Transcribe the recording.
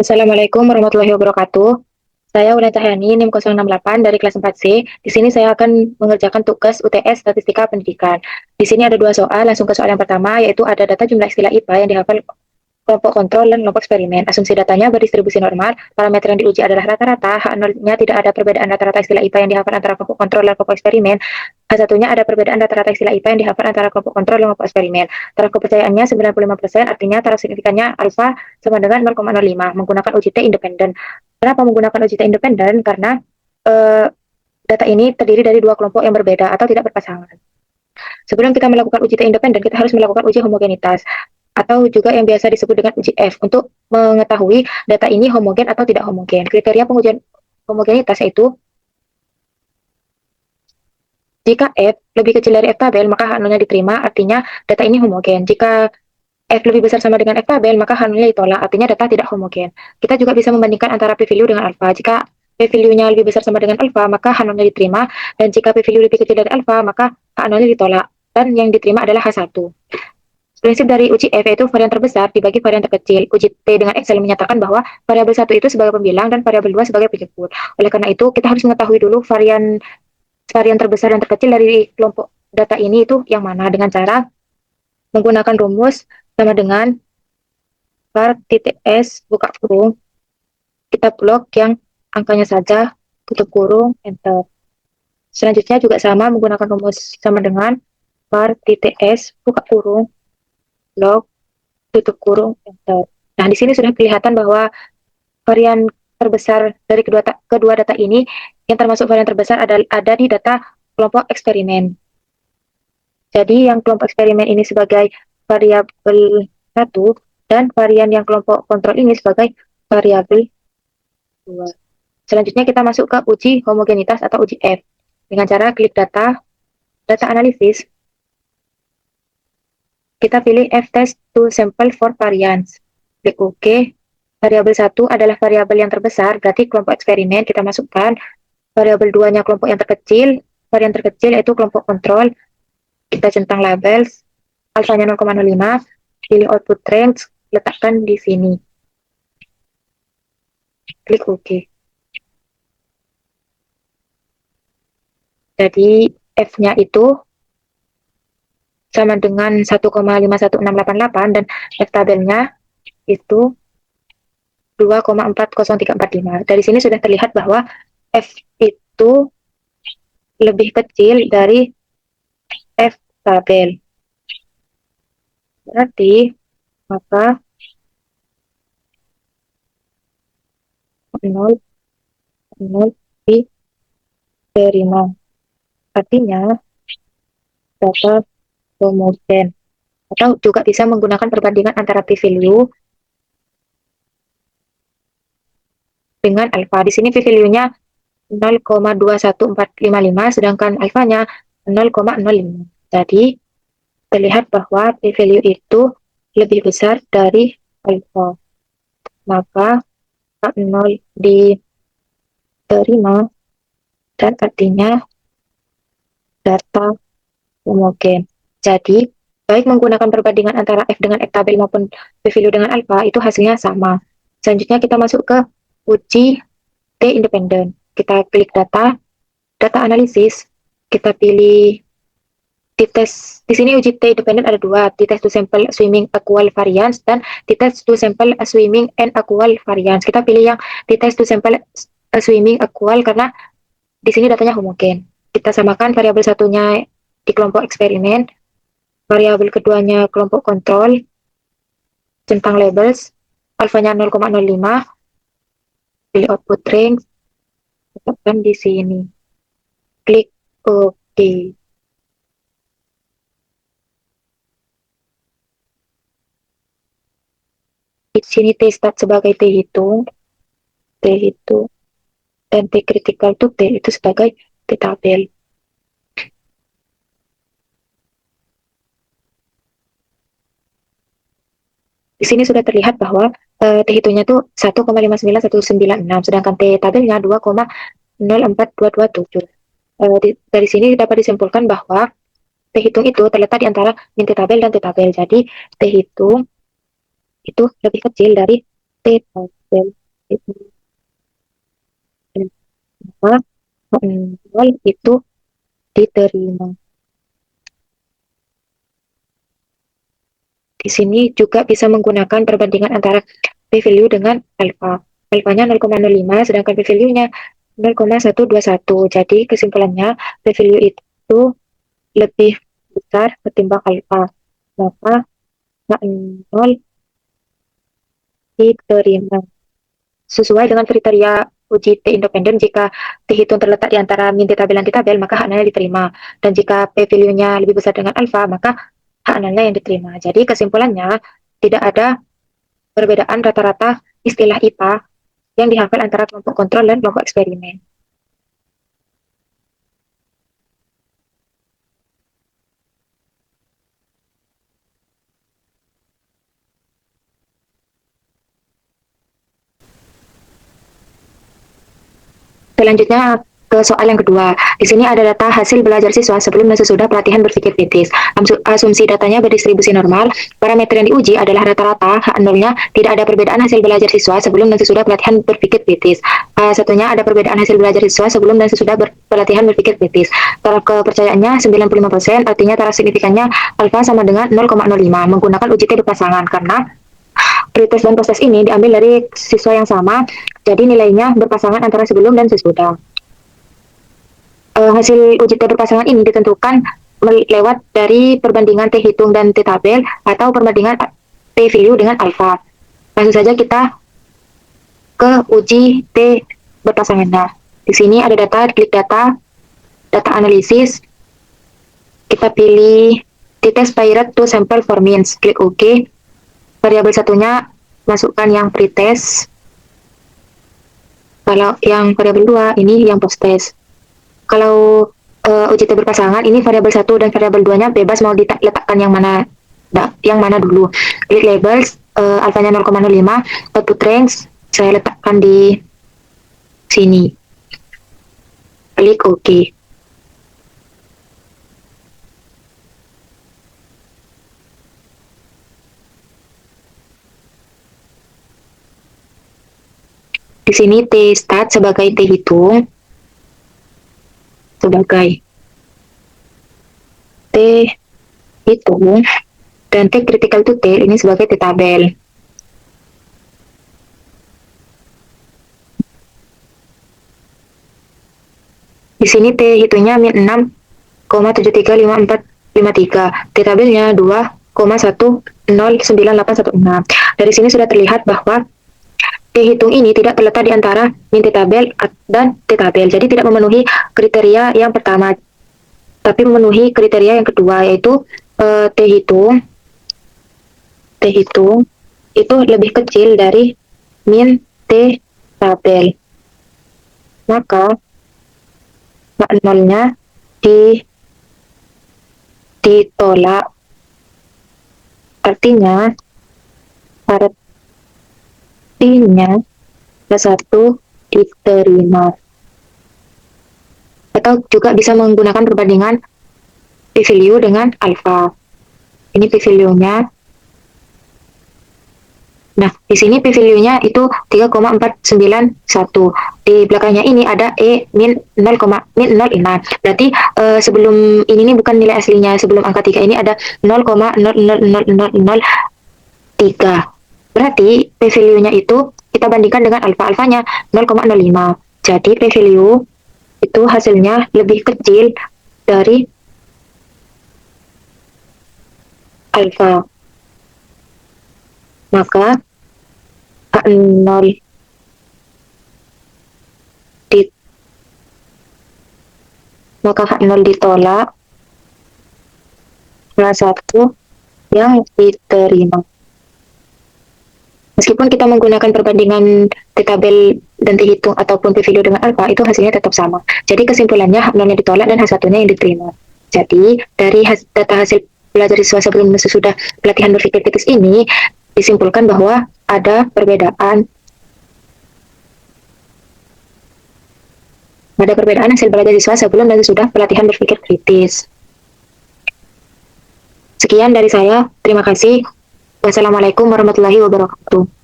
Assalamualaikum warahmatullahi wabarakatuh. Saya Ulan Cahyani, NIM 068 dari kelas 4C. Di sini saya akan mengerjakan tugas UTS Statistika Pendidikan. Di sini ada dua soal, langsung ke soal yang pertama, yaitu ada data jumlah istilah IPA yang dihafal kelompok kontrol dan kelompok eksperimen. Asumsi datanya berdistribusi normal. Parameter yang diuji adalah rata-rata. H0-nya tidak ada perbedaan rata-rata istilah IPA yang dihafal antara kelompok kontrol dan kelompok eksperimen. H1-nya ada perbedaan rata-rata istilah IPA yang dihafal antara kelompok kontrol dan kelompok eksperimen. Taraf kepercayaannya 95%, artinya taraf signifikannya alfa sama dengan 0,05. Menggunakan uji T independen. Kenapa menggunakan uji T independen? Karena eh, data ini terdiri dari dua kelompok yang berbeda atau tidak berpasangan. Sebelum kita melakukan uji T independen, kita harus melakukan uji homogenitas atau juga yang biasa disebut dengan uji F untuk mengetahui data ini homogen atau tidak homogen. Kriteria pengujian homogenitas yaitu jika F lebih kecil dari F tabel, maka H0-nya diterima, artinya data ini homogen. Jika F lebih besar sama dengan F tabel, maka H0-nya ditolak, artinya data tidak homogen. Kita juga bisa membandingkan antara p-value dengan alpha. Jika p-value-nya lebih besar sama dengan alpha, maka H0-nya diterima, dan jika p-value lebih kecil dari alpha, maka H0-nya ditolak, dan yang diterima adalah H1. Prinsip dari uji F yaitu varian terbesar dibagi varian terkecil. Uji T dengan Excel menyatakan bahwa variabel 1 itu sebagai pembilang dan variabel 2 sebagai penyebut. Oleh karena itu, kita harus mengetahui dulu varian varian terbesar dan terkecil dari kelompok data ini itu yang mana dengan cara menggunakan rumus sama dengan var titik s buka kurung, kita blok yang angkanya saja, tutup kurung, enter. Selanjutnya juga sama menggunakan rumus sama dengan var titik s buka kurung, blok, tutup kurung, enter. Nah, di sini sudah kelihatan bahwa varian terbesar dari kedua data ini yang termasuk varian terbesar ada di data kelompok eksperimen. Jadi yang kelompok eksperimen ini sebagai variabel 1 dan varian yang kelompok kontrol ini sebagai variabel 2. Selanjutnya kita masuk ke uji homogenitas atau uji F. Dengan cara klik data analisis, kita pilih F-test to sample for variance. Klik OK. Variabel 1 adalah variabel yang terbesar, berarti kelompok eksperimen kita masukkan. Variabel 2-nya kelompok yang terkecil, varian terkecil yaitu kelompok kontrol. Kita centang labels, alfanya 0,05, pilih output range, letakkan di sini. Klik OK. Jadi F-nya itu sama dengan 1,51688 dan F tabelnya itu 2,40345. Dari sini sudah terlihat bahwa F itu lebih kecil dari F tabel. Berarti maka 0, 0 diterima. Artinya data homogen. Atau juga bisa menggunakan perbandingan antara p-value dengan alfa. Di sini p-value-nya 0,21455, sedangkan alfanya 0,05. Jadi, terlihat bahwa p-value itu lebih besar dari alfa. Maka, 0 diterima dan artinya data homogen. Jadi, baik menggunakan perbandingan antara F dengan F tabel maupun p-value dengan alfa, itu hasilnya sama. Selanjutnya kita masuk ke uji T independen. Kita klik data analisis, kita pilih t-test. Di sini uji T independen ada dua, t-test to sample assuming equal variance dan t-test to sample assuming unequal variance. Kita pilih yang t-test to sample assuming equal karena di sini datanya homogen. Kita samakan variabel satunya di kelompok eksperimen, variabel keduanya kelompok kontrol, centang labels, alfanya 0,05, pilih output range, tetapkan di sini. Klik OK. Di sini T start sebagai T hitung, dan T critical to T itu sebagai T tabel. Di sini sudah terlihat bahwa T hitungnya itu 1,59196, sedangkan T tabelnya 2,04227. Dari sini dapat disimpulkan bahwa T hitung itu terletak di antara min T tabel dan T tabel. Jadi T hitung itu lebih kecil dari T tabel. dan itu maka nol itu diterima. Di sini juga bisa menggunakan perbandingan antara p-value dengan alfa. Alfanya 0,05 sedangkan p-value-nya 0,121. Jadi kesimpulannya p-value itu lebih besar ketimbang alfa. Maka 0 diterima. Sesuai dengan kriteria uji T independen, jika T hitung terletak di antara min T tabel dan T tabel, maka hak nolnya diterima. Dan jika P value-nya lebih besar dengan alfa, maka hak nolnya yang diterima. Jadi kesimpulannya, tidak ada perbedaan rata-rata istilah IPA yang dihafal antara kelompok kontrol dan kelompok eksperimen. Selanjutnya ke soal yang kedua. Di sini ada data hasil belajar siswa sebelum dan sesudah pelatihan berpikir kritis. Asumsi datanya berdistribusi normal. Parameter yang diuji adalah rata-rata, hak nolnya tidak ada perbedaan hasil belajar siswa sebelum dan sesudah pelatihan berpikir kritis. Satunya ada perbedaan hasil belajar siswa sebelum dan sesudah pelatihan berpikir kritis. Taraf kepercayaannya 95%, artinya taraf signifikannya alfa sama dengan 0,05 menggunakan uji T berpasangan karena pretest dan post-test ini diambil dari siswa yang sama, jadi nilainya berpasangan antara sebelum dan sesudah. Hasil uji T berpasangan ini ditentukan lewat dari perbandingan T hitung dan T tabel atau perbandingan T value dengan alfa. Langsung saja kita ke uji T berpasangan. Nah, di sini ada data, klik data, data analisis, kita pilih t-test by rate to sample for means, klik OK. Variabel satunya masukkan yang pretest. Kalau yang variabel 2 ini yang post-test. Kalau uji T berpasangan ini variabel 1 dan variabel 2-nya bebas mau diletakkan yang mana dulu. Klik labels, alfanya 0,05, output range saya letakkan di sini. Klik OK. Di sini T start sebagai T hitung, sebagai T hitung, dan T critical to tail ini sebagai T tabel. Di sini T hitungnya min 6,735453, T tabelnya 2,109816. Dari sini sudah terlihat bahwa T hitung ini tidak terletak di antara min T tabel dan T tabel, jadi tidak memenuhi kriteria yang pertama, tapi memenuhi kriteria yang kedua, yaitu T hitung itu lebih kecil dari min T tabel. Maka nolnya ditolak. Artinya satu diterima. Atau juga bisa menggunakan perbandingan p-value dengan alfa. Ini p-value-nya. Nah, di sini p-value-nya itu 3,491. Di belakangnya ini ada E min 0,06. Berarti sebelum ini bukan nilai aslinya, sebelum angka 3 ini ada 0,00003. Berarti p-value-nya itu kita bandingkan dengan alfa. Alfanya 0,05. Jadi p-value itu hasilnya lebih kecil dari alfa. Maka hak nol ditolak, salah satu yang diterima. Meskipun kita menggunakan perbandingan T tabel dan T hitung ataupun P value dengan alfa, itu hasilnya tetap sama. Jadi kesimpulannya hak nolnya ditolak dan hak satunya yang diterima. Jadi dari data hasil belajar siswa sebelum dan sesudah pelatihan berpikir kritis ini disimpulkan bahwa ada perbedaan hasil belajar siswa sebelum dan sesudah pelatihan berpikir kritis. Sekian dari saya, terima kasih. Wassalamualaikum warahmatullahi wabarakatuh.